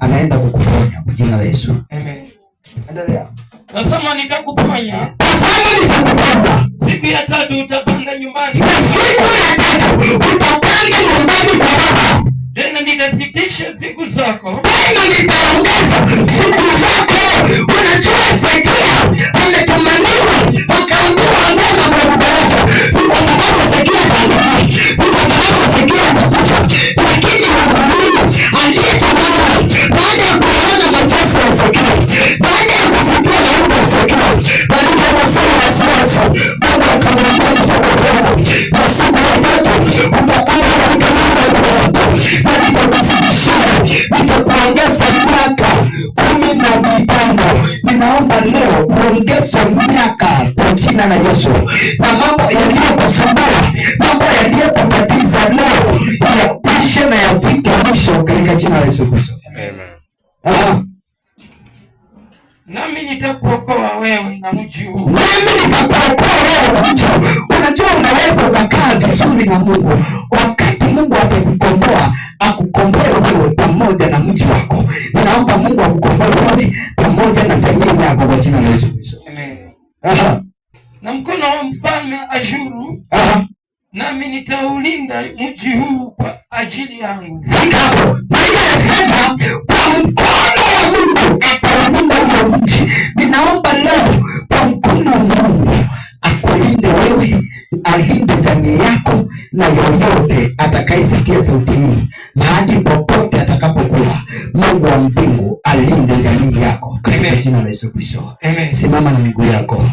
anaenda kukuponya kwa jina la Yesu. Amen. Endelea. Nasema nitakuponya. Siku ya 3 utapanda nyumbani. Siku ya 3 utapanda nyumbani kwa baba. Tena nitasitisha siku zako. Tena nitaongeza siku zako. Unajua Ezekia ametamaniwa akaambiwa ngoma kwa baba yake. Kwa sababu Ezekia alifariki. Kwa sababu Ezekia alikufa. Lakini Mungu aliyetamani baada ya kuona mateso ya Ezekia, baada ya kusikia maombi ya Ezekia, baada ya kusema wasiwasi, Mungu akamwambia nitakuponya. Na siku ya 3 utapanda katika nyumba ya baba yako. Na nitakuzidishia, nitakuongeza miaka 15. Ninaomba leo uongezwe miaka kwa jina la Yesu. Na mambo yaliyokusumbua, mambo yaliyokutatiza leo yaishe na yafike mwisho katika jina la Yesu Kristo. Amen. Nami nitakuokoa wewe na mji huu. Nami nitakuokoa wewe na mji huu. Unajua unaweza ukakaa vizuri na Mungu. Wakati Mungu atakukomboa, akukomboe wewe pamoja na mji wako. Ninaomba Mungu akukomboe wewe pamoja na familia yako kwa jina la Yesu Kristo. Amen. Na mkono wa mfalme Ashuru. Nami nitaulinda mji huu kwa ajili yangu. Hapo Maria anasema kwa mkono wa Mungu ataulinda huo mji. Ninaomba leo kwa mkono wa Mungu akulinde wewe, alinde jamii yako na yoyote atakayesikia sauti hii mahali popote atakapokuwa. Mungu wa mbingu alinde jamii yako katika jina la Yesu Kristo. Simama na miguu yako.